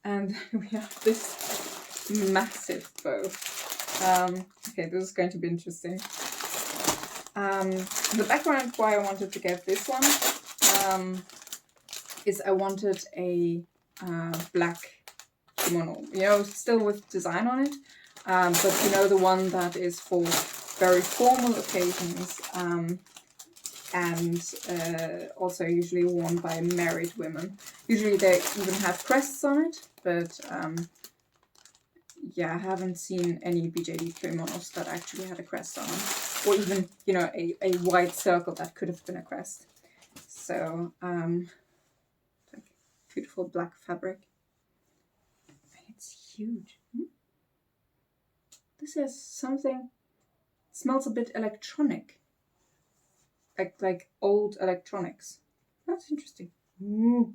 And we have this massive bow. Okay, this is going to be interesting. The background why I wanted to get this one is I wanted a black kimono, you know, still with design on it, but you know, the one that is for very formal occasions, and also usually worn by married women. Usually they even have crests on it, but yeah, I haven't seen any BJD kimonos that actually had a crest on them, or even, you know, a white circle that could have been a crest. So, like beautiful black fabric. It's huge. This is something, smells a bit electronic. Like old electronics. That's interesting. Ooh.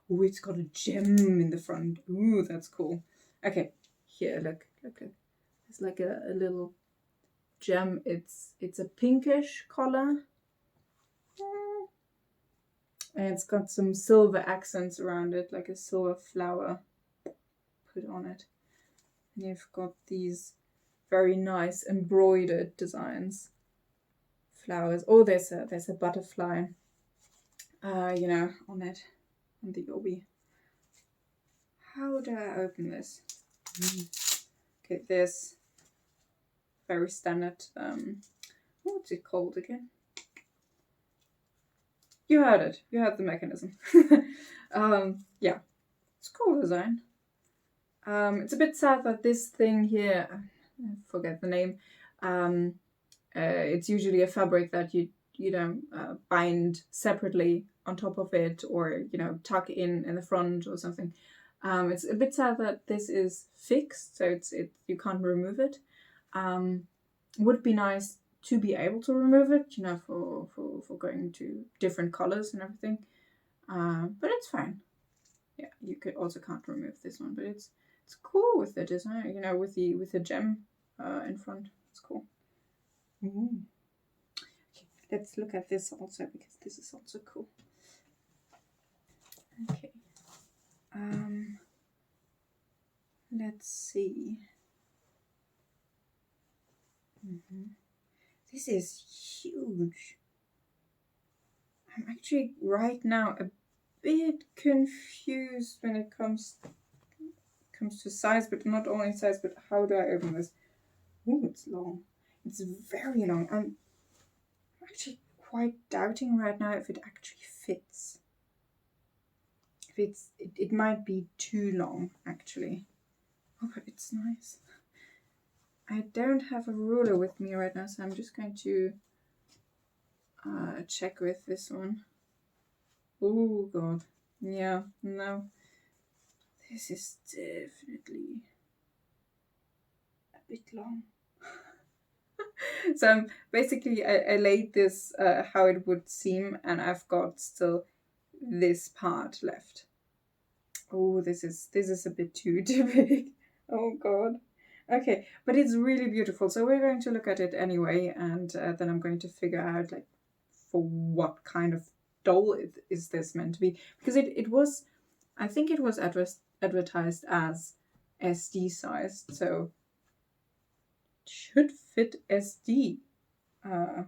Ooh, it's got a gem in the front. Ooh, that's cool. Okay, here, look. It's like a little gem. It's a pinkish color. And it's got some silver accents around it, like a silver flower put on it. And you've got these very nice embroidered designs. Flowers. Oh, there's a butterfly, you know, on it, on the obi. How do I open this? Okay, there's very standard, what's it called again? You heard it. You heard the mechanism. Yeah, it's a cool design. It's a bit sad that this thing here, I forget the name, it's usually a fabric that you know, bind separately on top of it, or, you know, tuck in the front or something. It's a bit sad that this is fixed, so you can't remove it. Would be nice to be able to remove it, you know, for going to different colors and everything. But it's fine. Yeah, you could also can't remove this one, but it's cool with the design, you know, with the gem in front. It's cool. Ooh. Okay, let's look at this also, because this is also cool. Okay. Let's see. This is huge. I'm actually right now a bit confused when it comes to size, but not only size, but how do I open this? Oh, it's long. It's very long. I'm actually quite doubting right now if it actually fits. If it might be too long, actually. Oh, but it's nice. I don't have a ruler with me right now, so I'm just going to check with this one. Oh god. Yeah, no. This is definitely a bit long. So basically I laid this how it would seem, and I've got still this part left. Oh, this is a bit too big. Oh god. Okay, but it's really beautiful. So we're going to look at it anyway, and then I'm going to figure out, like, for what kind of doll is this meant to be, because it was, I think it was advertised as SD sized, so it should fit SD,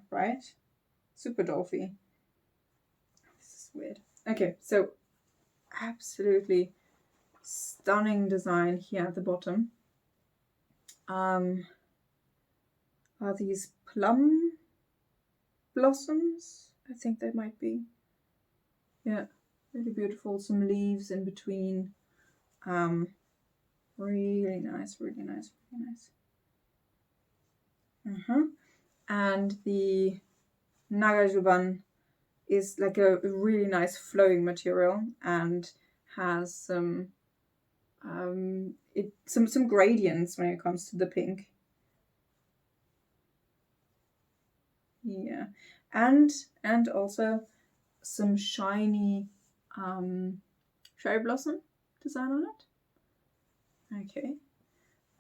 right? Super dollfy. This is weird. Okay, so absolutely stunning design here at the bottom. Are these plum blossoms? I think they might be. Yeah, really beautiful. Some leaves in between. Really nice, really nice, really nice. And the Nagajuban is like a really nice flowing material and has some some gradients when it comes to the pink. Yeah, and also some shiny cherry blossom design on it. Okay,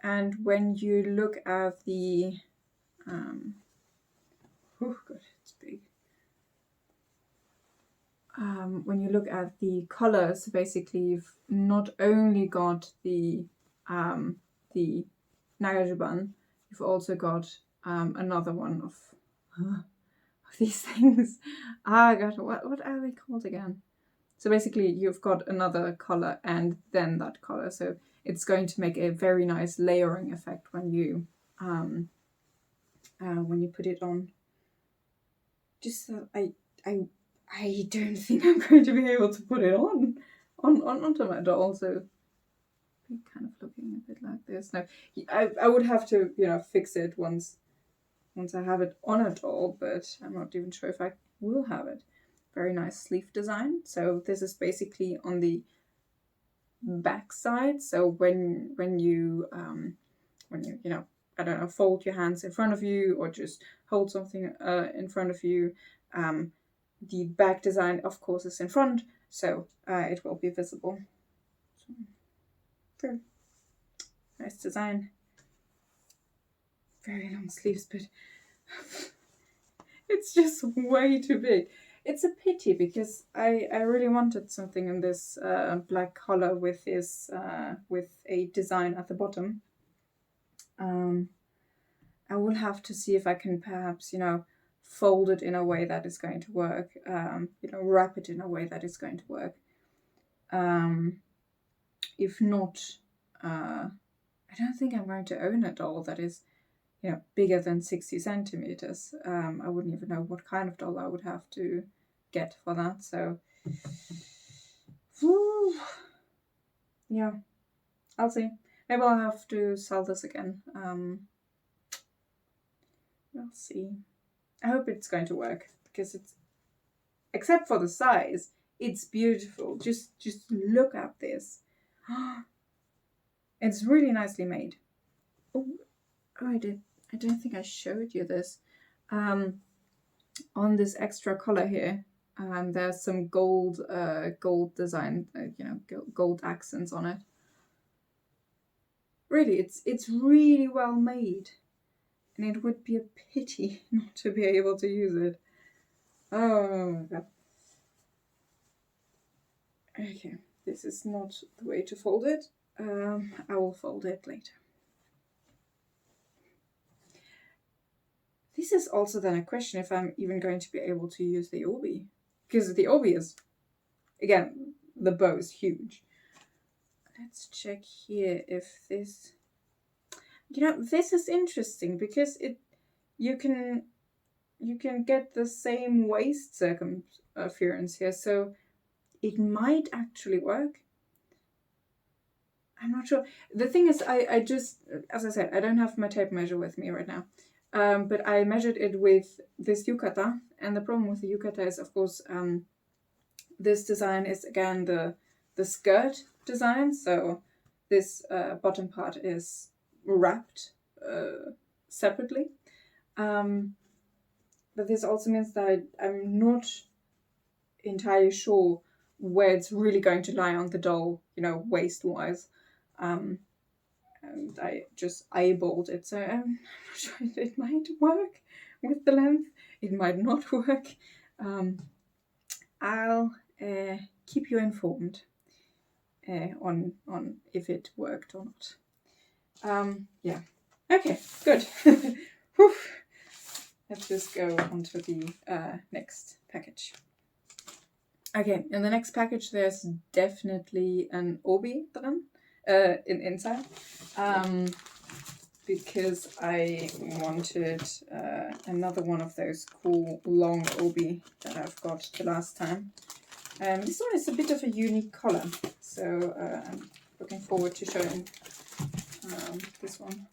and when you look at the oh god, it's big. when you look at the colors, basically you've not only got the Nagajuban, you've also got another one of these things. Ah, God, what are they called again? So basically you've got another color and then that color. So it's going to make a very nice layering effect when you put it on. Just I don't think I'm going to be able to put it onto my doll. So kind of looking a bit like this. No, I would have to fix it once I have it on a doll, but I'm not even sure if I will have it. Very nice sleeve design. So this is basically on the back side. So when you I don't know, fold your hands in front of you or just hold something in front of you, the back design of course is in front, so it will be visible. So, very nice design. Very long sleeves, but it's just way too big. It's a pity because I really wanted something in this black color with this with a design at the bottom. I will have to see if I can perhaps fold it in a way that is going to work. Wrap it in a way that is going to work. If not, I don't think I'm going to own a doll that is bigger than 60 centimeters. I wouldn't even know what kind of doll I would have to get for that. So, yeah, I'll see. Maybe I'll have to sell this again. We'll see. I hope it's going to work because it's, except for the size, it's beautiful. Just look at this. It's really nicely made. Oh, I don't think I showed you this. On this extra color here, there's some gold design, gold accents on it. Really, it's really well made, and it would be a pity not to be able to use it. Oh my God. Okay, this is not the way to fold it. I will fold it later. This is also then a question if I'm even going to be able to use the obi. Because the obi is, again, the bow is huge. Let's check here if this... this is interesting because you can get the same waist circumference here. So it might actually work. I'm not sure. The thing is, I just, as I said, I don't have my tape measure with me right now. But I measured it with this yukata, and the problem with the yukata is, of course, this design is again the skirt design. So this bottom part is wrapped separately. But this also means that I'm not entirely sure where it's really going to lie on the doll, waist-wise. And I just eyeballed it, so I'm not sure if it might work with the length. It might not work. I'll keep you informed on if it worked or not. Yeah. Okay, good. Let's just go on to the next package. Okay, in the next package there's definitely an obi dran inside. Because I wanted another one of those cool long obi that I've got the last time. This one is a bit of a unique color, so I'm looking forward to showing this one.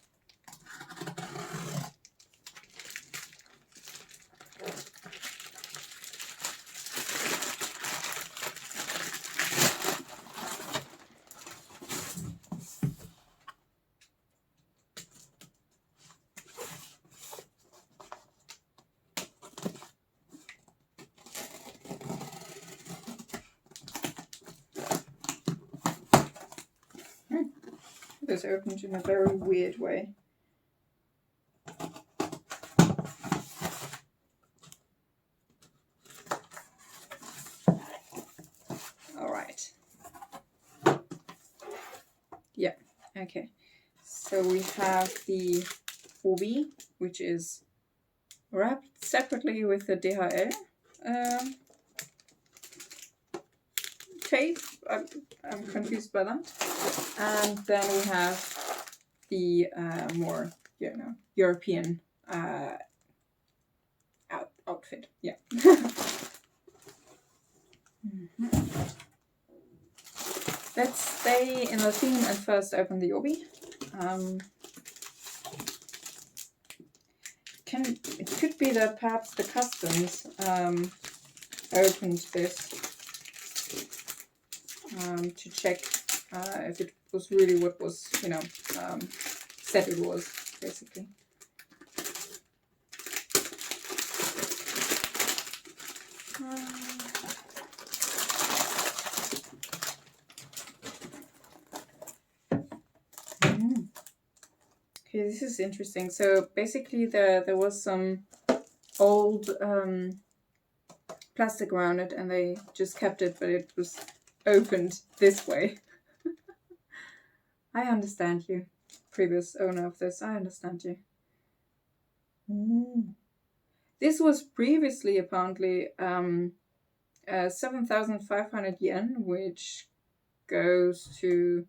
This opened in a very weird way. Yeah, okay. So we have the obi, which is wrapped separately with the DHL tape. I'm confused by that. And then we have the more, you know, European outfit. Yeah. Let's stay in the theme and first open the obi. It could be that perhaps the customs opened this to check if it was really what was, you know, said it was, basically. Okay, this is interesting. So basically there was some old plastic around it and they just kept it, but it was opened this way. I understand you, previous owner of this. I understand you. This was previously apparently 7,500 yen, which goes to,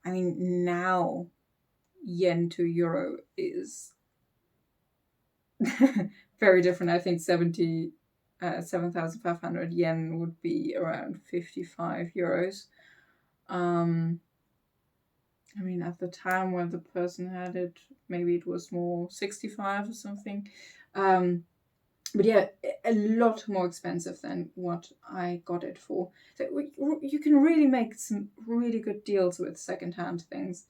I mean, now yen to euro is very different. I think 7,500 yen would be around 55 euros. I mean, at the time when the person had it, maybe it was more 65 or something. But yeah, a lot more expensive than what I got it for. So you can really make some really good deals with secondhand things.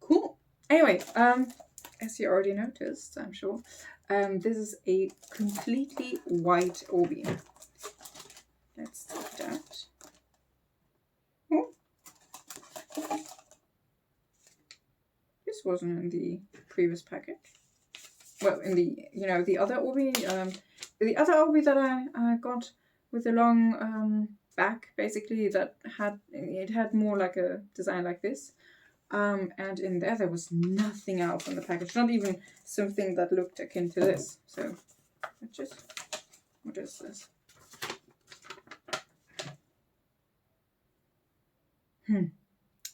Cool. Anyway, as you already noticed, I'm sure, this is a completely white obi. Let's take that. Oh. This wasn't in the previous package. Well, in the, you know, the other obi, the other obi that I got with a long back, basically, that had more like a design like this. And in there was nothing else in the package, not even something that looked akin to this. So, what is this?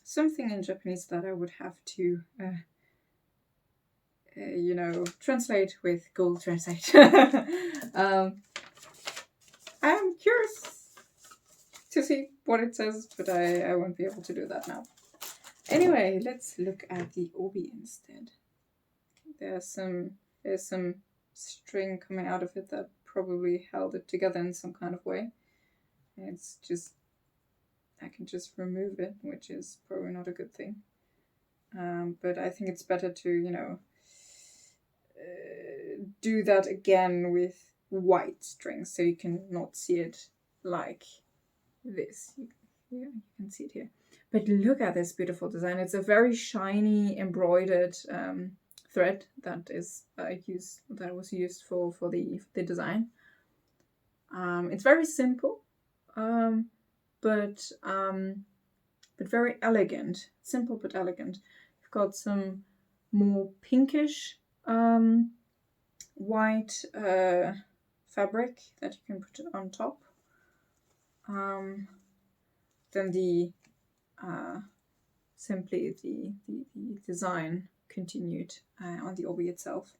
Something in Japanese that I would have to, you know, translate with Google Translate. I'm curious to see what it says, but I won't be able to do that now. Anyway, let's look at the obi instead. There's some string coming out of it that probably held it together in some kind of way. It's just, I can just remove it, which is probably not a good thing. But I think it's better to, you know, do that again with white strings so you can not see it like this. Yeah, you can see it here. But look at this beautiful design. It's a very shiny embroidered thread that is was used for the design. It's very simple, but very elegant. Simple but elegant. You've got some more pinkish white fabric that you can put on top. Then the simply the design continued on the obi itself,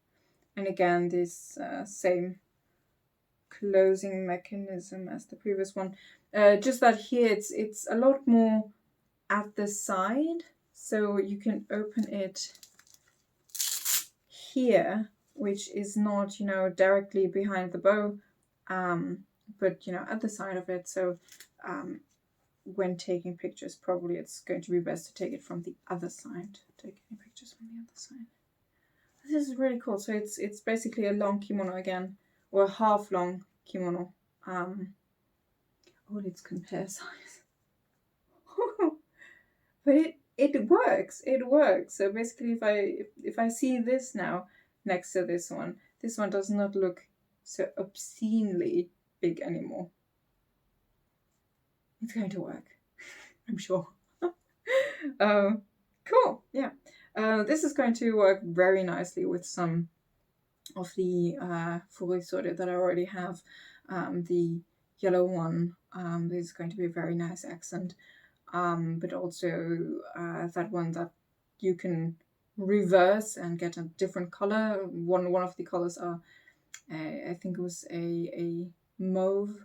and again this same closing mechanism as the previous one, just that here it's a lot more at the side, so you can open it here, which is not, you know, directly behind the bow, but, you know, at the side of it. So when taking pictures, probably it's going to be best to take it from the other side. Take any pictures from the other side. This is really cool. So it's basically a long kimono again, or a half long kimono. Oh, let's compare size. But it works. It works. So basically, if I see this now next to this one does not look so obscenely big anymore. It's going to work, I'm sure. Cool, yeah. This is going to work very nicely with some of the Furisode that I already have. The yellow one, this is going to be a very nice accent. But also that one that you can reverse and get a different color. One of the colors are, I think it was a mauve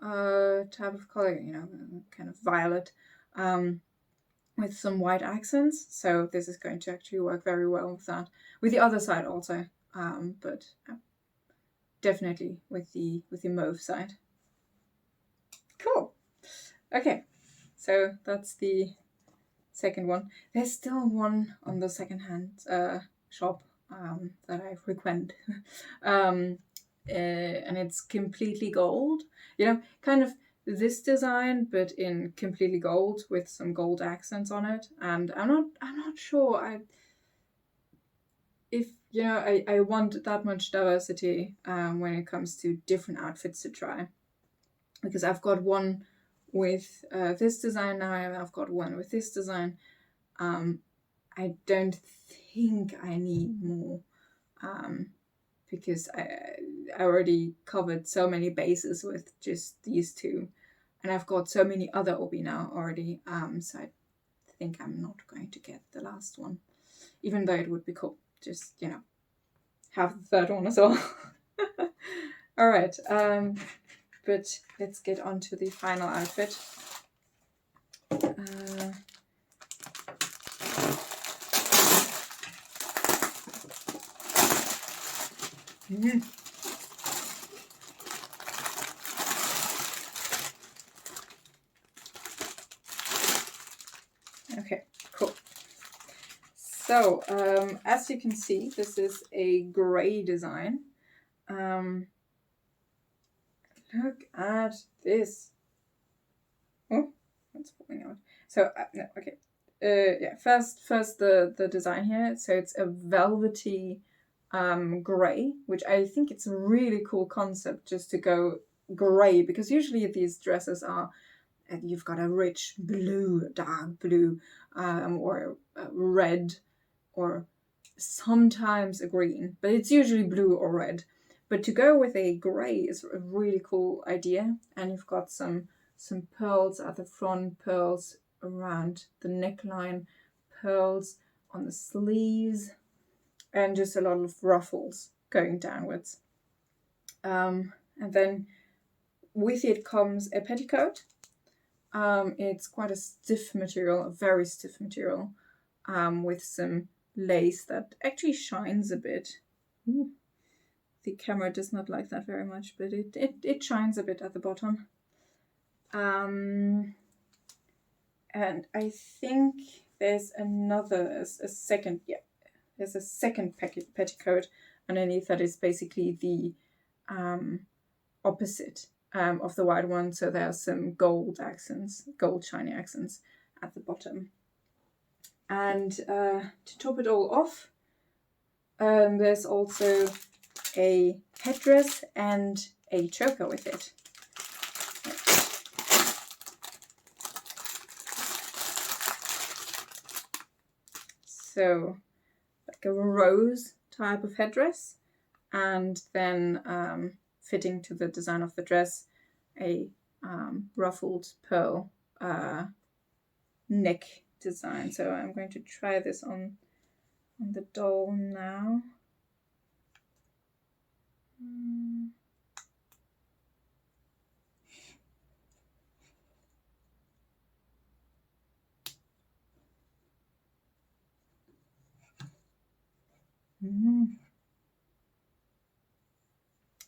type of color, you know, kind of violet, with some white accents. So this is going to actually work very well with that. With the other side also, but definitely with the mauve side. Cool. Okay, so that's the second one. There's still one on the secondhand shop that I frequent, and it's completely gold. You know, kind of this design, but in completely gold with some gold accents on it. And I'm not sure. If you know, I want that much diversity when it comes to different outfits to try, because I've got one with this design now, and I've got one with this design. I don't think I need more, because I already covered so many bases with just these two, and I've got so many other obi now already. So I think I'm not going to get the last one, even though it would be cool. Just, you know, have the third one as well. All right, but let's get on to the final outfit. Okay, cool. So, as you can see, this is a gray design. Look at this. Oh, it's falling out. So, no, okay. Yeah, first the design here. So it's a velvety gray, which I think it's a really cool concept just to go gray, because usually these dresses are, you've got a rich blue, dark blue, or red, or sometimes a green, but it's usually blue or red. But to go with a gray is a really cool idea. And you've got some pearls at the front, pearls around the neckline, pearls on the sleeves, and just a lot of ruffles going downwards. And then with it comes a petticoat. It's quite a stiff material, a very stiff material, with some lace that actually shines a bit. Ooh. The camera does not like that very much, but it shines a bit at the bottom. And I think there's a second petticoat underneath that is basically the opposite of the white one. So there are some gold shiny accents at the bottom. And to top it all off, there's also a headdress and a choker with it. So like a rose type of headdress, and then fitting to the design of the dress, a ruffled pearl neck design. So I'm going to try this on the doll now.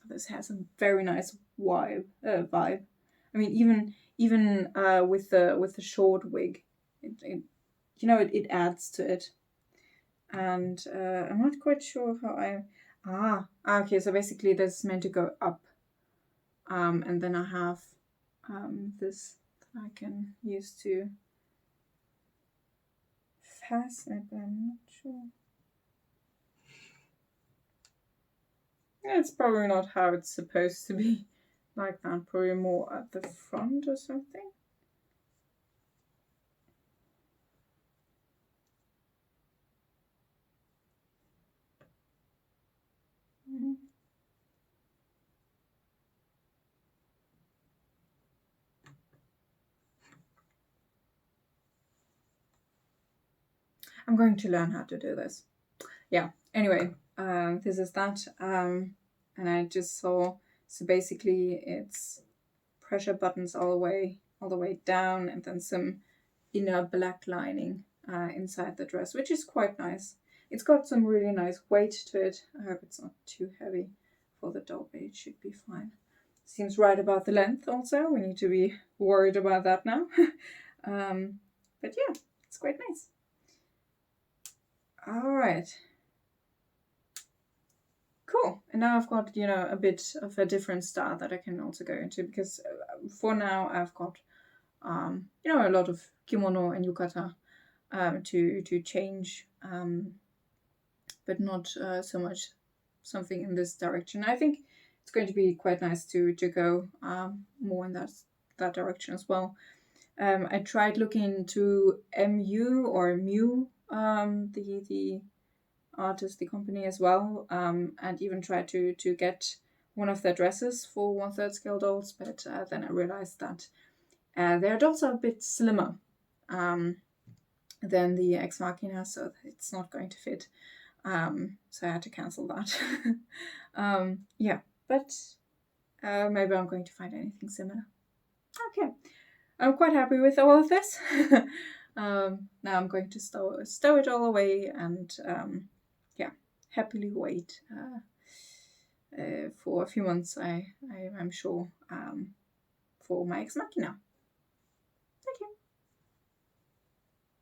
This has a very nice vibe. I mean, even with the short wig, it adds to it. And I'm not quite sure how okay. So basically, this is meant to go up, and then I have this that I can use to fasten it, but I'm not sure. It's probably not how it's supposed to be, like that. Probably more at the front or something. I'm going to learn how to do this. Yeah, anyway, this is that. And I just saw, so basically it's pressure buttons all the way down, and then some inner black lining inside the dress, which is quite nice. It's got some really nice weight to it. I hope it's not too heavy for the doll, but it should be fine. Seems right about the length also. We need to be worried about that now. But yeah, it's quite nice. All right. Cool. And now I've got, a bit of a different style that I can also go into, because for now I've got, a lot of kimono and yukata to change, but not so much something in this direction. I think it's going to be quite nice to go more in that direction as well. I tried looking into MU or Mu, the artist, the company as well, and even tried to get one of their dresses for 1/3 scale dolls, but then I realized that their dolls are a bit slimmer than the Ex Machina, so it's not going to fit. So I had to cancel that. Yeah, but maybe I'm going to find anything similar. Okay, I'm quite happy with all of this. Now I'm going to stow it all away and happily wait for a few months. I'm sure for my Ex Machina.